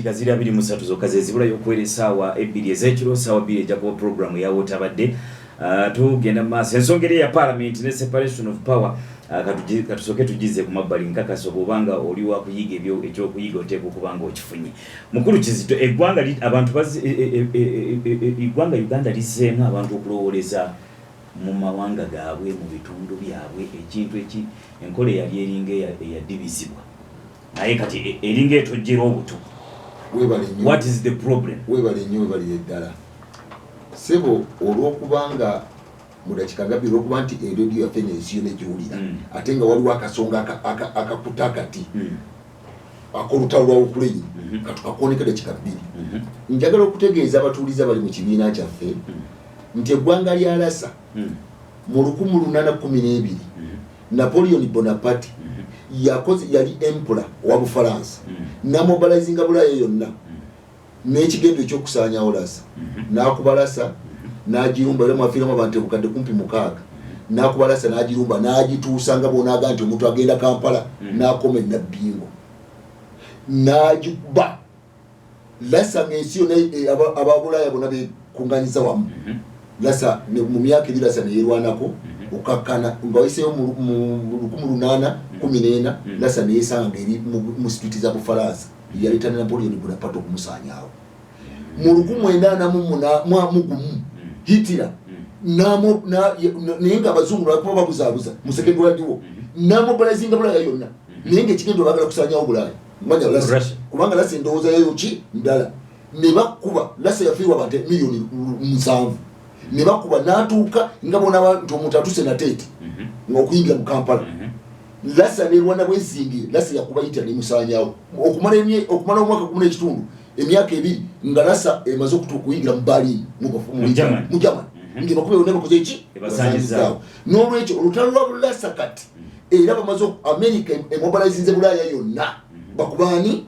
Kazira 23 zokka zezibula y'okwera essaawa 2 ez'ekiro ssaawa 2 ejjakuba programu ya wotabadde tugenda maaso ensongera ya parliament ne separation of power katusooke tugize ku mabbali nkakasa obanga oli wa kuyiga ebyo ekyokuyiga oteeka okubanga okifunye mukulu Kizito eggwanga abantu eggwanga Uganda liseemu abantu okulowoleza mu mawanga gaabwe mu bitundu byabwe ekintu enkola yali eringa eyadibizibwa naye kati eringa etojjera obuto. What is the problem? Webale nnyo webale eddala sebo olw'okubanga mu dakika ngabiri okuba nti eradio yaffe n'ensiyo n'egiwulira ate nga waliwo akasonga akakuta akati akolutalo lwawukulenyi katukakoneka dakika 2 njagala okutegeeza abatuuliza bali mu kibiina kyaffe nti eggwanga lya Lassa mu 1812 Napoleon Bonaparte yali emperor wa Bufaransa namobilizinga Bulaaya yonna n'ekigendo ekyokusaanyawo Lassa n'akuba Lassa n'agirumba era mwafiiramu abantu ebukadde kumpi 6 n'akuba Lassa n'agirumba n'agituusa nga bonaaga nti omuntu agenda Kampala n'akoma e Nabbingo n'agikuba Lassa ng'ensi yonna Ababulaaya bonna bekunganyiza wamu Lassa mu myaka ebiri Lassa neyeerwanako okakkana nga wayiseeyo mu 1814 Lassa neyeesanga eri mu street za Bufaransa yaleeta Napoleon Bonaparte okumusaanyaawo mu 1941 Hitler naye nga abazungu lwakuba babuzaabuza musekendo wadiwo namobilizinga Bulaaya yonna naye ng'ekigendo baagala kusaanyaawo Bulaaya manya Lassa kubanga Lassa endowooza yayo ki ndala ne bakuba Lassa yafiirwa abantu miliyoni 7 ne bakuba n'atuuka nga bona nti omuntu atuse na teeti ng'okuyingira mu Kampala Lassa ne Rwanda bwezingi Lassa yakuba Hitler nemusaanyaawo okumala omwaka 10 n'ekitundu emyaka 2 nga Lassa emaze okuyingira mu Berlin mu Germany ng'ebakuba yonna bakoze ki basaanyizaawo n'olwekyo olutalo lwa Lassa kati era bamaze America emobilizinze Bulaaya yonna bakubaani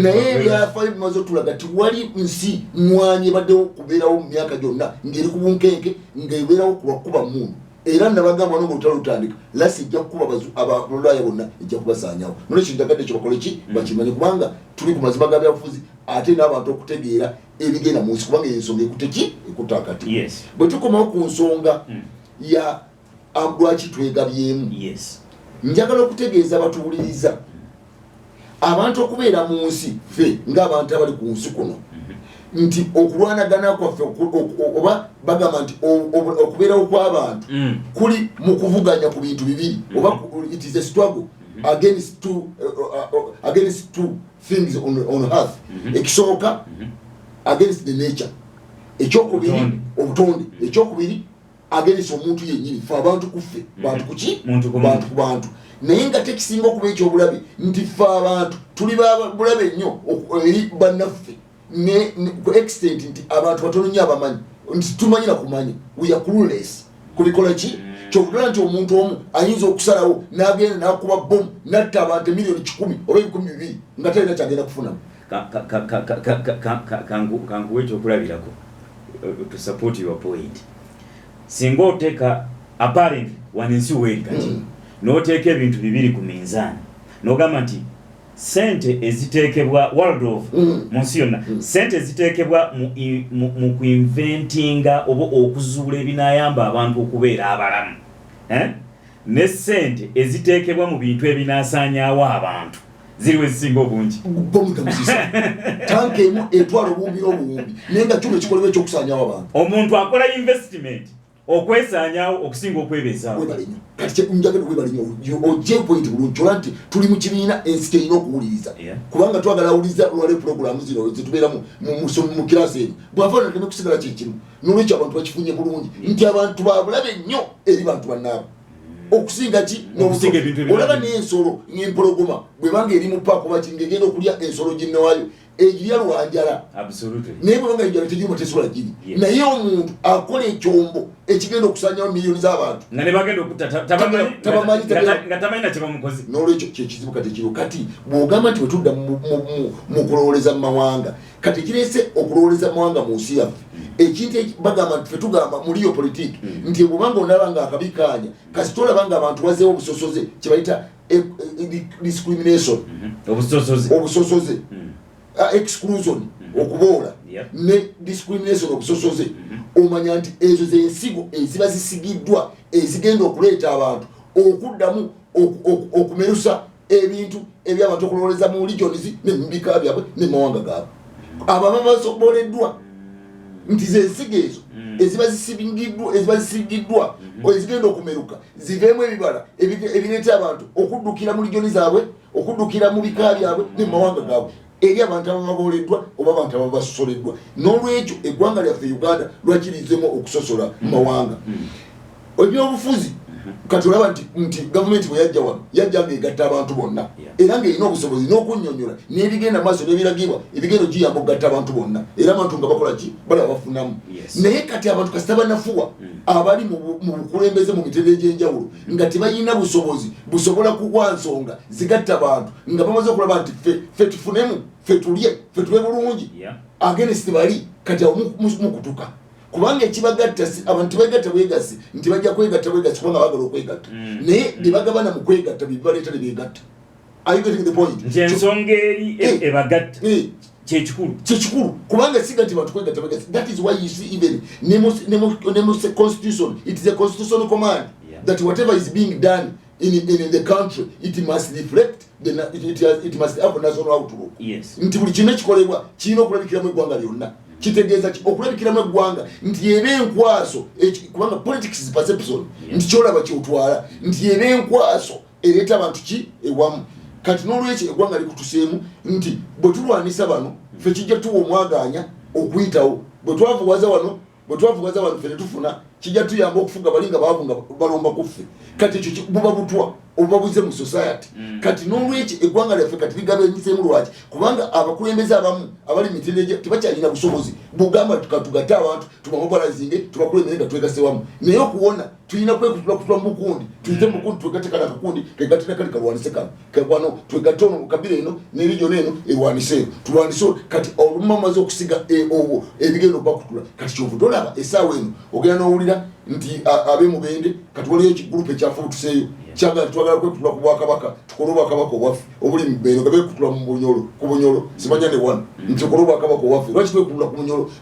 naye byafaayo bimaze otulaga ti wali nsi mwanye baddewo kubeerawo mu myaka gyonna ng'eri ku bunkenke ng'ebeerawo kulwakuba muntu era nabagamba no olutalo lutandika Lassa ejja kukuba Ababulaaya bonna ejja kubasaanyaawo nolwekyo njagadde ekyo bakole ki bakimanye kubanga tuli ku mazima ga byabufuzi ate n'abantu okutegeera ebigenda mu nsi kubanga ensonga ekute ki ekuta akati bwe tukomawo ku nsonga ya lwaki twegabyemu njagala okutegeeza abatuwuliriza abantu okubeera mu nsi ffe ng'abantu abali ku nsi kuno nti okulwanagana kwaffe oba bagamba nti okubeerawo kw'abantu kuli mu kuvuganya ku bintu bibiri oba it is a struggle against two things on earth ekisooka against the nature ekyokubiri obutonde ekyokubiri against omuntu yennyini ffe abantu kuffe bantu kuki bantu ku bantu naye nga tekisinga okuba ekyobulabe nti ffe abantu tuli bulabe nnyo eri bannaffe ku extent nti abantu batono nnyo abamanyi nti tumanyi nakumanya we are clueless kubikola ki kyokutala nti omuntu omu ayinza okusalawo n'agenda n'akuba bomu natta abantu miliyoni 10 oba 12 nga talina kyagenda kufunamu kanguwe ekyokulabirako to support your point singa oteeka apparently wanensi weeri kati n'oteeka ebintu bibiri ku minzaani n'ogamba nti sente eziteekebwa world of mu nsi yonna sente eziteekebwa mu kuinventinga oba okuzuula ebinaayamba abantu okubeera abalamu ne sente eziteekebwa mu bintu ebinaasaanyaawo abantu ziriwe zisinga obungi tanka emu etwala obuwumbi n'obuwumbi naye nga kyuma ekikolebwa ekyokusaanyaawo abantu omuntu akola investment okwesaanyaawo okusinga okwebeezaawo kati njagala webale nnyo ojje point bulungi ola nti tuli mu kibiina ensi terina okuwuliriza kubanga twagala awuliriza lwale programu zino zetubeera mu kirasi eri bw'afaana teme kusigala kyekimu n'olwekyo abantu bakifunye bulungi nti abantu babulabe nnyo eri bantu bannaabo okusinga ki olaba n'ensolo ng'empologoma bwebanga eri mu paaka oba ngegenda okulya ensolo ginnewaayo egirya lwanjala naye bwebanga enjala tegiruma tesobola giri naye omuntu akola ekyombo ekigenda okusaanyawo miliyoni z'abantu nga ne bagenda okutamanyi nakye bamukozi n'olwekyo kyekizibu kati ekiro kati bw'ogamba nti wetudda mu kulowoleza mu mawanga kati kireese okulowoleza mu mawanga mu nsi yaffe ekintu bagamba nti ffe tugamba muliyo politiiki nti bw'obanga onaba nga akabi kaanya kasi tolaba nga abantu wazeewo obusosoze kye bayita discrimination obusosoze exclusion okubola ne discrimination okusosoze omanya nti ezo zensigo eziba zisigiddwa ezigenda okuleeta abantu okuddamu okumerusa ebintu ebyabantu okulowoleza mu regions ne mubika byabwe ne mawanga gaabwe ababa basoboleddwa nti zensigo ezo eziba zisigiddwa ezigenda okumeruka ziveemu ebibala ebireeta abantu okuddukira mu regions zaabwe okuddukira mu bika byabwe ne mawanga gaabwe eri abantu ababoleddwa oba abantu ababasosoleddwa n'olwekyo eggwanga lyaffe Uganda lwakirizemu okusosola mu mawanga ebyobufuzi kati olaba nti gavumenti bwe yajja wano yajja ng'egatta abantu bonna era ng'erina obusobozi n'okunnyonnyola n'ebigenda maaso n'ebiragibwa ebigenda giyamba okugatta abantu bonna era abantu nga bakola ki balaba bafunamu naye kati abantu kasita banafuwa abali mu bukulembeze mu mitendera egy'enjawulo nga tebalina busobozi busobola kugwa nsonga zigatta abantu nga bamaze okulaba nti ffe tufunemu ffe tulye bulungi against bali kati awo mukutuka kubanga ekibagatta abantu begatta bwegasi nti bajja kwegatta bwegasi kubanga bagala okwegatta naye nebagabana mu kwegatta bibaleeta ne begatta. Are you getting the point? Ensonga eri ebagatta kyekikulu kubanga sigati bantu kwegatta bwegasi. That is why you see even nemo constitution, it is a constitutional command that whatever is being done in the country it must reflect it must have a national outlook. Nti buli kintu ekikolebwa kirina okulabikiramu eggwanga lyonna. Kitegeeza okulabikiramu eggwanga nti eba enkwaso kubanga politics is perception nti kyolaba kyotwala nti eba enkwaso ereeta abantu ki ewamu kati n'olwekyo eggwanga likutuseemu nti bwe tulwanisa bano ffe kijja tuwa omwaganya okuyitawo bwe twavuwaza wano ffe netufuna kijja tuyamba okufuga bali nga baavu nga balomba kuffe kati ekyo buba butwa obuba buze mu society kati n'olwekyo eggwanga lyaffe kati ligabanyiseemu lwaki kubanga abakulembeze abamu abali mitendera tebakyalina busobozi bugamba tugatte abantu tubamobilizinge tubakulembere nga twegase wamu naye okuwona tulina kwekutula mu bukundi tuyite mu bukundi twegatte kala akakundi twegatte nakali kalwanise kano kakwano twegatte ono mu kabira eno n'erigion eno erwaniseeyo tulwaniseeyo kati olumu amaze okusiga ebigenda okubakutula kati kyovu tolaba essaawa eno ogenda n'owulira nti ab'emubende kati waliyo ekigurupu ekyafuutuseeyo kyagala twagala kwekutula ku bwakabaka tukole obwakabaka obwaffe obuli mu Bbeero nga beekutula ku Bunyolo simanya ne wano nti tukole obwakabaka obwaffe lwaki twekutula ku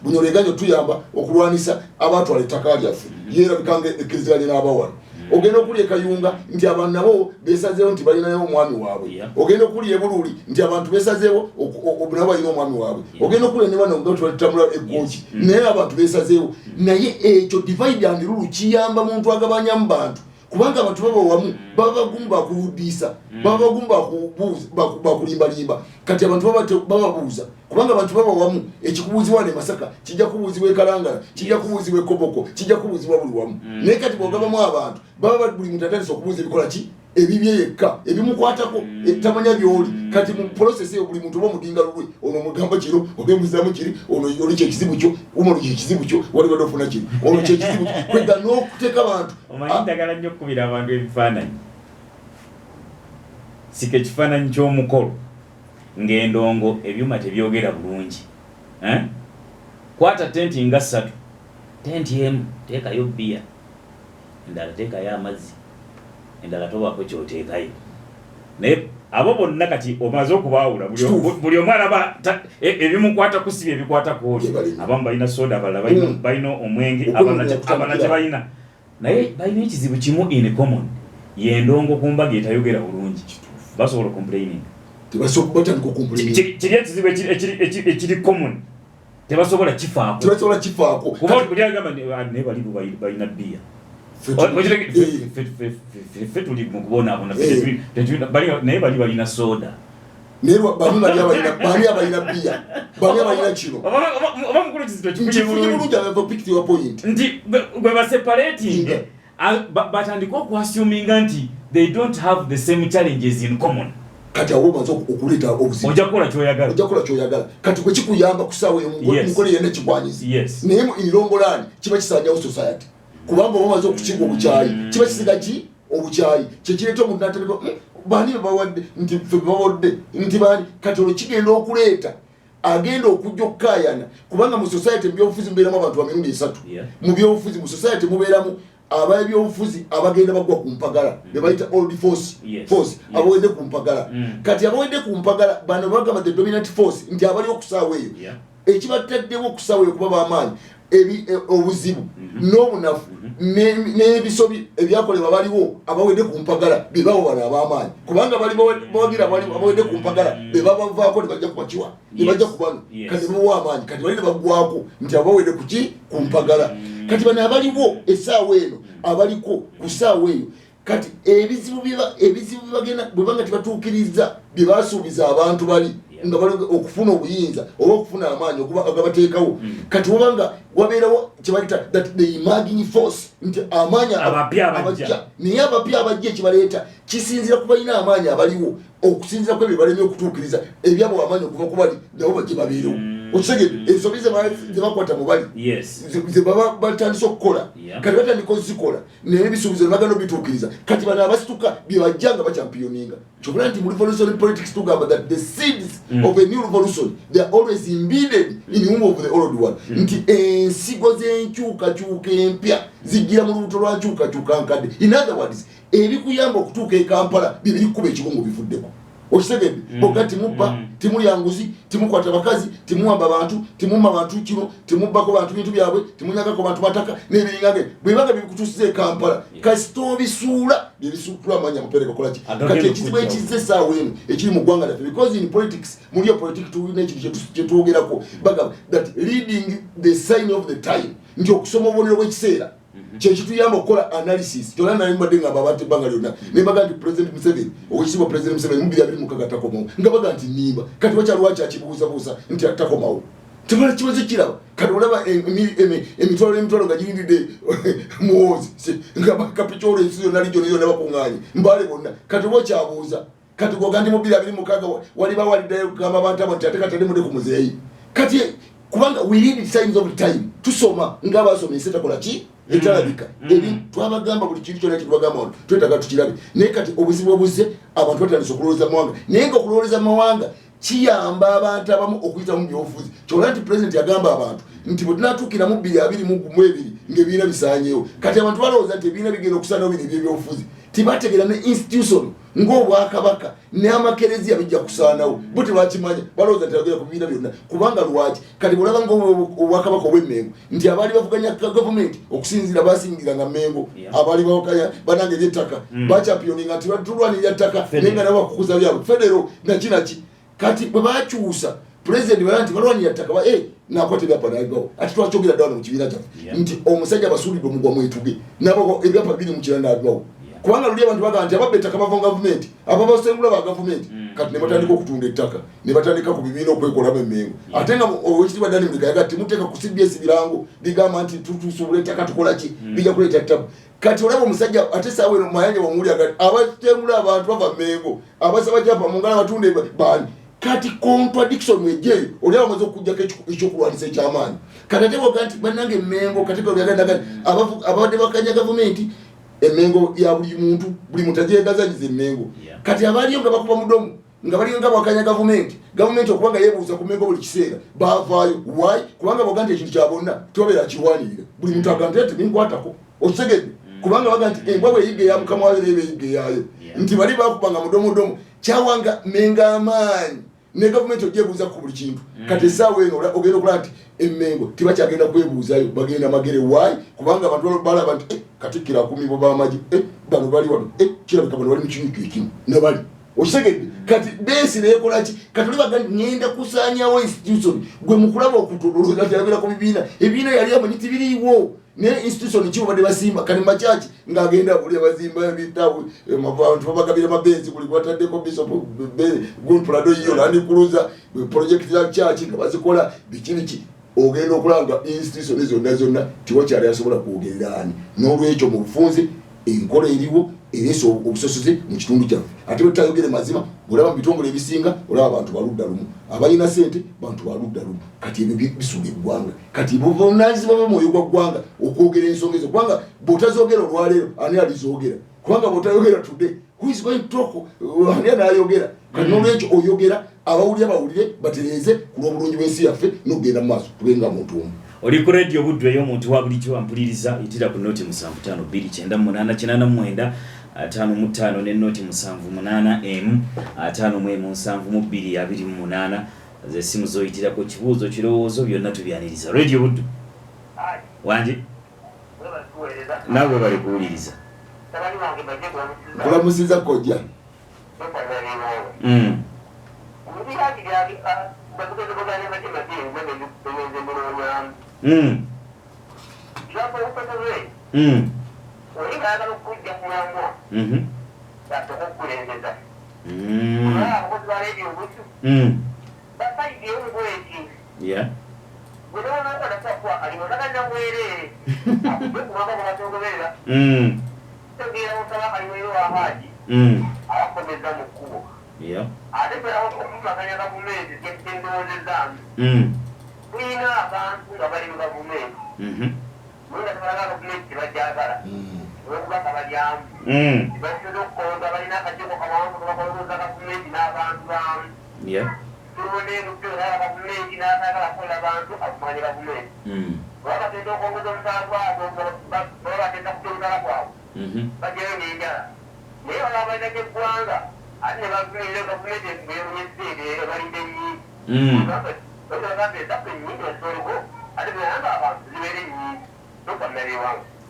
Bunyolo eganya tuyamba okulwanisa abatwala ettaka lyaffe yeerabika nga ekkiriziganya n'abawala ogenda okulya Kayunga nti abantu nabo beesazeewo nti balinayo omwami waabwe ogenda okulya Bululi nti abantu beesazeewo nabo balina omwami waabwe ogenda okulya ne bano nga tutambula eggooki naye abantu beesazeewo naye ekyo divide and rule kiyamba muntu agabanya mu bantu kubanga abantu baba wamu baba bagumu bakuludiisa baba bagumu bakulimbalimba kati abantu baba babuuza kubanga abantu baba wamu ekikubuuzibwa ne Masaka kijja kubuuzibwa e Kalangala kijja kubuuzibwa e Koboko kijja kubuuzibwa buli wamu naye kati bw'ogabamu abantu baba buli muntu atandise okubuuza ebikola ki ebibye yekka ebimukwatako tamanya byoli kati mu process eyo buli muntu oba mudinga lulwe ono mugamba kiro ogemuzamu kiri ono oli kyekizibu kyo umuntu kyekizibu kyo wali bado ofuna kiri ono kyekizibu kwega n'okuteeka abantu omanyi ndagala nnyo okukubira abantu ebifaananyi sika ekifaananyi ky'omukolo ng'endongo ebyuma tebyogera bulungi kwata tenti nga 3 tenti emu teekayo bbiya endala teekayo amazzi endala tobako kyoteekayo naye abo bonna kati omaze okubaawula buli omu alaba ebimukwata kusiba ebikwata kuoli abamu balina soda abalala balina omwenge abalala tebalina naye balina ekizibu kimu in common yendongo ku mbaga etayogera bulungi basobola complaining kiri ekizibu ekiri common tebasobola kifaako kuba buli agamba naye bali balina bbiya ffe tuli mu kubonaabona naye bali balina soda bali abalina bbiya bali abalina kino oba mukulu kizito kifunye nti bwe baseparating batandika okuassuminga nti they don't have the same challenges in common kati awo omaze okuleeta obuzibu ojja kukola kyoyagala kati kwe kikuyamba kusaawa omukole yenna kigwanyizi naye mu irongolani kiba kisanyawo society kubanga omaze okukinga obukyayi kiba kisiga ki obukyayi kyekireeta omuntu nataleka bani bawadde nti ffe bawadde nti bani kati olwo kigenda okuleeta agenda okujja okukaayana kubanga mu society mu byobufuzi mubeeramu abantu ba mirundi 3 mu byobufuzi mu society mubeeramu ab'ebyobufuzi abagenda bagwa ku mpagala ne bayita old force abawedde ku mpagala kati abawedde ku mpagala bano bagamba the dominant force nti abali okusaawa eyo ekibataddewo okusaawa eyo kuba b'amaanyi obuzibu n'obunafu n'ebisobi ebyakolebwa baliwo abawedde ku mpagala bebawo bano ab'amaanyi kubanga bali bawagira abawedde ku mpagala bebabavaako ne bajja kubakiwa ne bajja ku bano kati bawa amaanyi kati bali ne baggwako nti abawedde kuki ku mpagala kati bano abaliwo essaawa eno abaliko ku ssaawa eyo kati ebizibu bagenda bwebanga tibatuukiriza bye basuubiza abantu bali nga bali okufuna obuyinza oba okufuna amaanyi agabateekawo kati wabanga wabeerawo kyebayita that the emerging force nti amaanyi abajja naye abapya abajja ekibaleeta kisinzira ku balina amaanyi abaliwo okusinzira ku ebyo balemye okutuukiriza ebyabo amaanyi okuva ku bali nabo bajje babeerewo okitegedde ensobi ze bakwata mu bali ze baba batandise okukola kati batandika ozikola naye ebisuubizo nebagenda obituukiriza kati bano abasituka bye bajja nga bakyampiyoninga kyokula nti mu revolutionary politics tugamba that the seeds of a new revolution they are always embedded in whom of the old one nti ensigo z'enkyukakyuka empya zijjira mu lubuto lwa nkyukakyuka nkadde in other words ebikuyamba okutuuka e Kampala bye birikuba ekigongo bivuddeko okitegedde boga timubba timulya nguzi timukwata bakazi timuwamba abantu timumma abantu kino timubbako bantu bintu byabwe timunyagako bantu mataka n'ebiringage bwebaga bikutuusiza e Kampala kasita obisuula byebisuutula amanya mupereka kolaki kati ekizibu ekizze essaawa eno ekiri mu ggwanga lyaffe because in politics muli yo politics tulina ekintu kyetwogerako bagamba that reading the sign of the time nti okusoma obubonero bw'ekiseera kyekituyamba okukola analysis kyona nali mbadde ngamba abantu ebbanga lyonna nembaga nti president Museveni owekitiibwa president Museveni mu 2026 takomawo nga baga nti nimba kati wakyaliwo kyakibuuzabuuza nti takomawo tebala kibazo kiraba kati olaba emitwalo nga girindidde muwoozi nga bakapikyolo ensi yonna lijjo niyo nebakuŋŋaanye mbaale bonna kati oba okyabuuza kati gwoga ndi mu 2026 waliba waliddayo kugamba abantu abo nti ate kataddemude ku muzeeyi kati kubanga we read signs of time tusoma ng'abasoma ensi takola ki etalabika ebi twabagamba buli kintu kyonna kitubagamba wano twetaaga tukirabe naye kati obuzibu obuzze abantu batandise okulowooza mawanga naye nga okulowooza mawanga kiyamba abantu abamu okuyita mu byobufuzi kyolwa nti pulezidenti yagamba abantu nti bwe tunatuukira mu 2022 ng'ebibiina bisaanyeewo kati abantu balowooza nti ebibiina bigenda okusaanawo bino ebyebyobufuzi tibategeera ne institution ng'obwakabaka n'amakereziya bijja kusaanawo bo tebakimanya balowooza nti bagera ku bibiina byonna kubanga lwaki kati bwolaba ng'obwakabaka obw'emmengo nti abaali bavuganya gavumenti okusinziira basingiranga mmengo abaali bawakanya banange eby'ettaka bakyampiyoninga nti tulwanirira ttaka naye nga nabo bakukuza byabwe federo nakinaki kati bwe bakyusa pulezidenti bala nti balwanira ttaka nakwata ebyapa nagawo ati twakyogera ddala mu kibiina kyaffe nti omusajja basuulidde omugwa mwetuge nabo ebyapa biri mu kira nagawo kubanga luli abantu bagamba nti ababba ettaka bava mu gavumenti ababasengula ba gavumenti kati ne batandika okutunda ettaka ne batandika ku bibiina okwekolamu emmengo ate nga owekitiibwa Dani Muliga yaga timuteeka ku CBS birango bigamba nti tutusuubula ettaka tukola ki bijja kuleeta ttabu kati olaba omusajja ate saawa eno mayanja wamuli agati abatengula abantu bava mmengo abasaba japa mu ngala batunda bani kati contradiction ejeyo oli amaze okujjako ekyokulwanisa ekyamaanyi kati ate boga nti bannange emmengo kati byagenda abadde bakanya gavumenti emmengo ya buli muntu buli muntu agyegazanyiza emmengo kati abaliyo nga bakuba mudomo nga baliyo nga bakanya gavumenti okubanga yeebuuza ku mmengo buli kiseera bavaayo why kubanga boga nti ekintu kya bonna tibabeera kiwanirira buli muntu agamba nti ninkwatako okitegedde kubanga baga nti embwa bweyiga eya mukama wayo neeba eyiga eyaayo nti bali bakubanga mudomodomo kyawanga menga amaanyi ne gavumenti ogyebuuza ku buli kintu kati essaawa eno ogenda okulaba nti emmengo tibakyagenda kwebuuzayo bagenda magere waayi kubanga abantu balaba nti katikkira akumibwa b'amagye bano bali wano kirabika bano bali mu kinyuka ekimu nebali okitegedde kati besi neekolaki kati oli baga ngenda kusaanyawo institution gwe mukulaba okutolooza tyabera ku ebibiina yali amanyi tibiriiwo ne institution kibo badde basimba kani machachi ngagenda buli abazimba ebitabu abantu babagabira mabenzi buli kwataddeko bishop good prado yiyo landi cruiser project ya church nga bazikola bikiniki ogenda okulanga institution zonna tiwakyali asobola kwogererani n'olwekyo mu bufunze enkola eriwo ereso obusosoze mu kitundu kyaffe ate bwetayogere mazima olaba mu bitongole ebisinga olaba abantu baludda lumu abalina sente bantu baludda lumu kati ebyo bisuula eggwanga kati buvunaanyizibwa bw'omwoyo gwa ggwanga okwogera ensonga ezo kubanga bw'otazoogera olwaleero ani alizoogera kubanga bw'otayogera today who is going to talk ani anaayogera kati n'olwekyo oyogera abawulire batereeze ku lw'obulungi bw'ensi yaffe n'okugenda mu maaso tubenga muntu omu Oli ku radio Buddu ey'omuntu wa bulijjo ampuliriza itira ku noti 7598 55 ne noti 78 57228 ze simu zoyitira ko kibuuzo kirowoozo byonna tubyaniriza radio Buddu wanje nawe bali kuwuliriza kulamusiza kojja Yeah. Yeah. Yeah.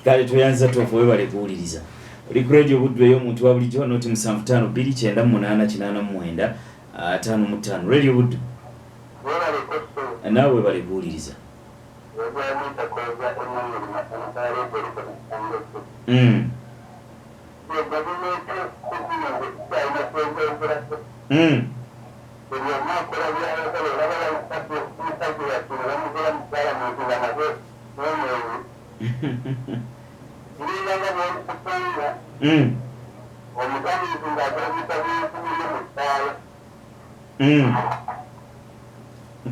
Kale tuyanza tofu we bale kuwuliriza. Oli ku radio Buddu ey'omuntu wa bulijjo noti 752889 55 radio Buddu. Nawe bale kuwuliriza.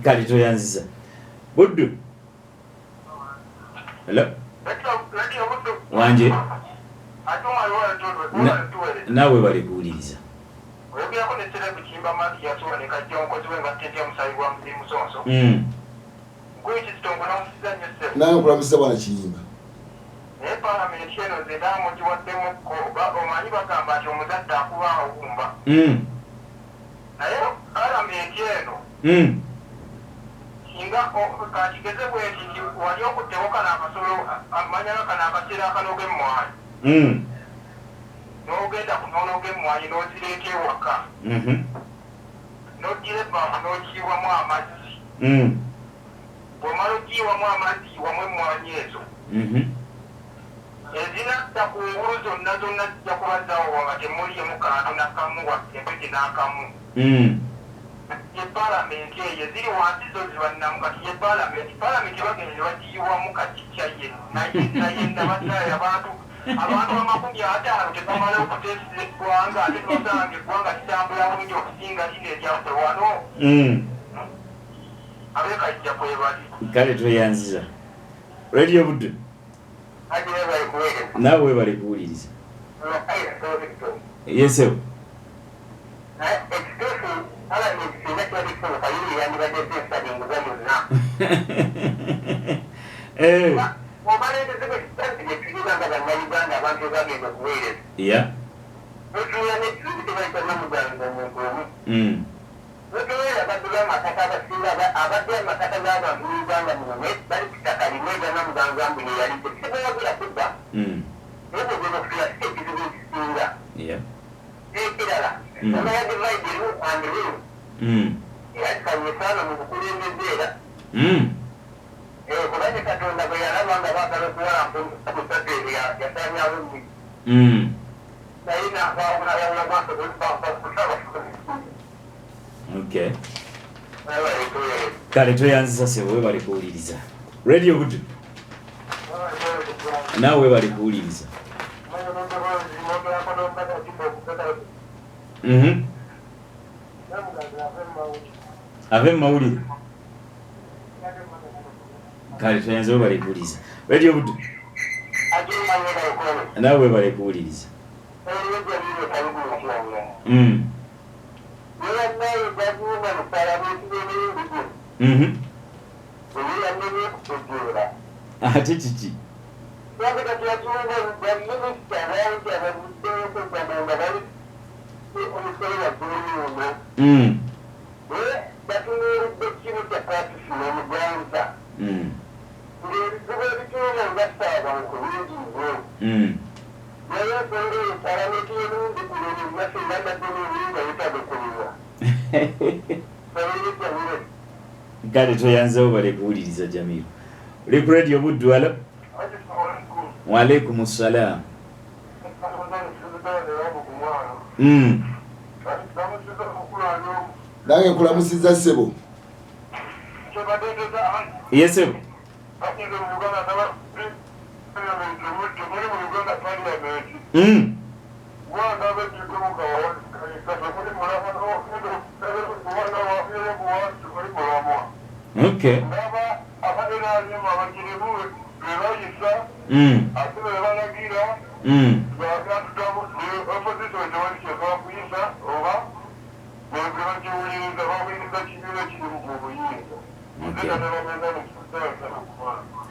Kale toyanziza Buddu. Hello wanje nawe bali kuwuliriza. naye nkulamusiza bwana Kiyimba. Singa okakigeze bwekiti wali okutebuka n'akasolo amanyala kana akaseera akanoga emmwanyi n'ogenda kunonoga emmwanyi n'ozireeta ewaka n'ogira ebbaafu n'ogiyiwamu amazzi bw'omala ogiyiwamu amazzi yiwamu emmwanyi ezo ezinatta ku ngulu zonna zijja kubazaawo nga temuliemu kantu nakamu wadde empeke n'akamu ye palamenti eyo ziri wansi zo zibannamu kati ye palamenti bagenze bagiyiwamu kakitya ye naye nabasaayo abantu 500 tebamala okutesisa eggwanga ate nosanga eggwanga litambula bungi okusinga lino eryaffe wano abekajja kwebali. Kale tweyanziza radio Buddu nawe bali kuwuliriza. Yesewo yeah. Yeah. Okay. Kale tweyanziza sebo we bali kuwuliriza radio Buddu nawe bali kuwuliriza. Ave mawulire kale tweyanziza we bali kuwuliriza radio Buddu nawe bali kuwuliriza. ate kiki kale toyanzewo bale kuwuliriza Jamiru oli ku radio Buddu alo waalaikum salaam nange nkulamusiza ssebo yesebo okay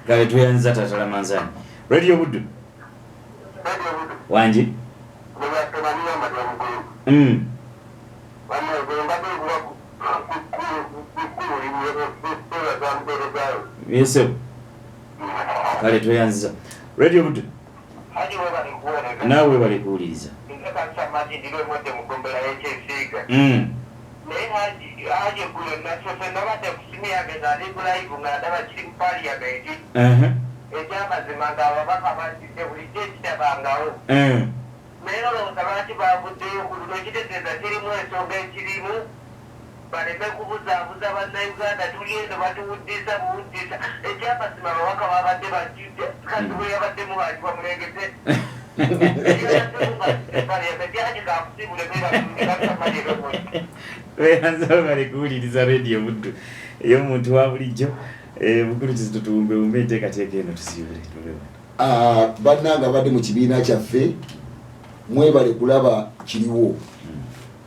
kale tuyanza tatala manzani radio Buddu wanji yesebo kale tuyanza radio Buddu nawe bali kuwuliriza Hajj kule na sasa nabate kusimia bezali kula hivu ngada bachiri mpali ya beji ejama zimanga wabaka bachite bulije kitabangao mero lo tabati babude kulo kiteza kiri mweso ngechirimu bale mekubuza buza bana Uganda tuliendo batuudisa buudisa ejama zimanga waka wabate bachite kandi we yabate mu haji kwa mulengeze weyanza bali kuwuliriza radio Buddu eyo omuntu wa bulijjo bukulu tutumbe umete kateeka eno tusibule bannanga badde mu kibiina kyaffe mwebale kulaba kiriwo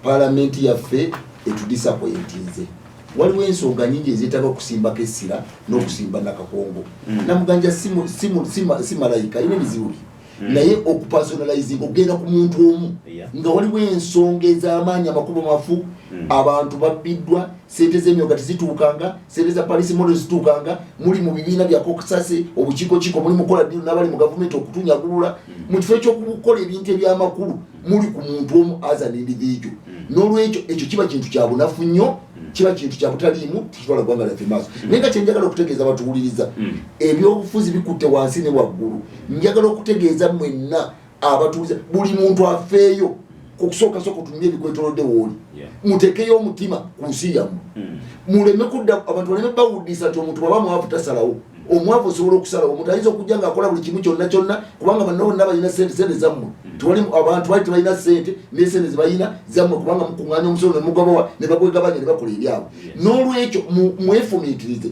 palamenti yaffe etudisappointinze waliwo ensonga nyingi ezitaka okusimbako essira n'okusimba nakakongo namuganja si malayika ine mizibubi naye okupersonalizing okugenda ku muntu omu nga waliwo ensonga ez'amaanyi amakubo mafu abantu babbiddwa sente z'emyoga tezituukanga sente za police model zituukanga muli mu bibiina bya kokisase obukiiko muli mukola ddiru n'abali mu gavumenti okutunyagulula mu kifo ekyokukola ebintu ebyamakulu muli ku muntu omu as an individual n'olwekyo ekyo kiba kintu kya bunafu nnyo kiba kintu kya butaliimu tikitwala ggwanga lyaffe maaso naye nga kyenjagala okutegeeza batuwuliriza ebyobufuzi bikutte wansi ne waggulu njagala okutegeeza mwenna abatuwuliriza buli muntu afeeyo okusooka tutumye ebikwetolodde wooli mutekeyo omutima ku nsi yammwe muleme kudda abantu baleme bawuddisa nti omuntu bwaba mwavu tasalawo omwavu osobola okusalawo omuntu ayinza okujja ng'akola buli kimu kyonna kubanga banna bonna balina sente zammwe tewali abantu bali tebalina sente n'esente zebalina zammwe kubanga mukuŋŋaanya omusolo ne mugabawa ne bagwegabanya ne bakola ebyabwe n'olwekyo mwefumiitirize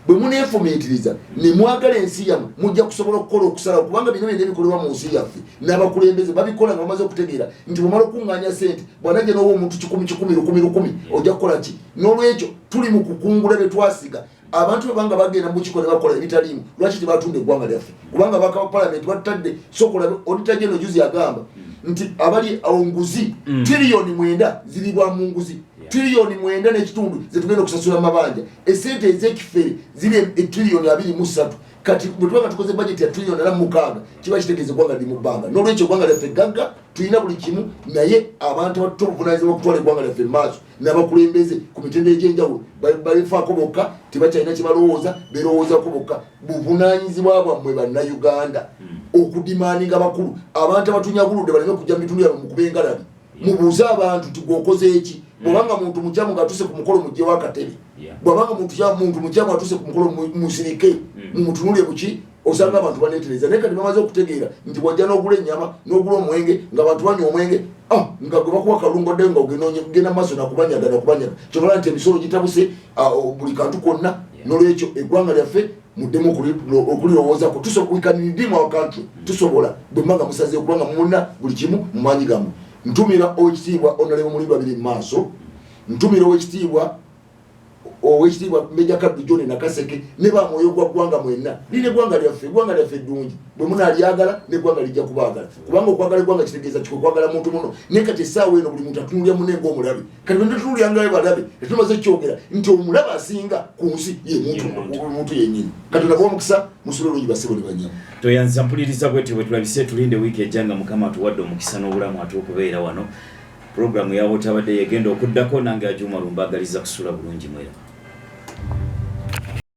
bwe muneefumiitiriza ne mwagala ensi yammwe mujja kusobola okukola okusalawo kubanga bino byonna ebikolebwa mu nsi yaffe n'abakulembeze babikola nga bamaze okutegeera nti bwemala okuŋŋaanya sente bwanajja n'owa omuntu 1,000 ojja kukola ki n'olwekyo tuli mu kukungula bye twasiga abantu bebanga bagenda mukiko ne bakola ebitaliimu lwaki tebatunda eggwanga lyaffe kubanga baka palamenti batadde sokola odita geno juzi agamba nti abali onguzi tiriyoni 9 ziribwa mu nguzi tiriyoni 9 n'ekitundu zetugenda okusasula mabanja esente ez'ekifere ziri etiriyoni 23 kati bwe tuba tukoze budget ya tiriyoni 6 kiba kitegeeza eggwanga liri mu bbanga n'olwekyo eggwanga lyaffe gagga tulina buli kimu naye abantu abatutto obuvunaanyizibwa okutwala eggwanga lyaffe mu maaso n'abakulembeze ku mitendera egy'enjawulo balifaako bokka tebakyalina kye balowooza berowoozako bokka buvunaanyizibwa bwammwe bannayuganda okudimaaninga bakulu abantu abatunyaguludde baleme kujja mu bitundu byabwe mu kuba engalabi mubuuze abantu nti gwokoze eki bwabanga muntu mukyamu ng'atuuse ku mukolo mugjewo akatebe bwabanga muntu mukyamu atuuse ku mukolo musirike mumutunule buki osanga abantu baneetereza naye kati bamaze okutegeera nti wajja n'ogula ennyama n'ogula omwenge ng'abantu banywa omwenge nga gwe bakuba kalungo ddeyo nga ogenda mu maaso nakubanyaga kyonola nti emisolo gitabuse buli kantu konna n'olwekyo eggwanga lyaffe muddemu okulirowoozako tusobola wakantry tusobola bwe mmanga musaze okubanga mumulina buli kimu mu maanyi gammwe ntumira owekitiibwa onalebo muli babiri mu maaso ntumira owekitiibwa owekitiibwa Meja Kaddu John Nakaseke ne bamwoyo gwa ggwanga mwenna lino eggwanga lyaffe ddungi bwe munaalyagala n'eggwanga lijja kubaagala kubanga okwagala eggwanga kitegeeza kikwagala muntu muno naye kati essaawa eno buli muntu atunulya munne ng'omulabe kati bwe netunuulyangayo balabe tetumaze kyogera nti omulabe asinga ku nsi ye muntu yennyini katonda bwa omukisa musula olungi basebo ne banyamu toyanza mpuliriza bwetyo bwe tulabise tulinde wiiki ejjanga mukama atuwadde omukisa n'obulamu ate okubeera wano programu yawo tabadde yegenda okuddako nange Umar mbagaliza kusula bulungi mwera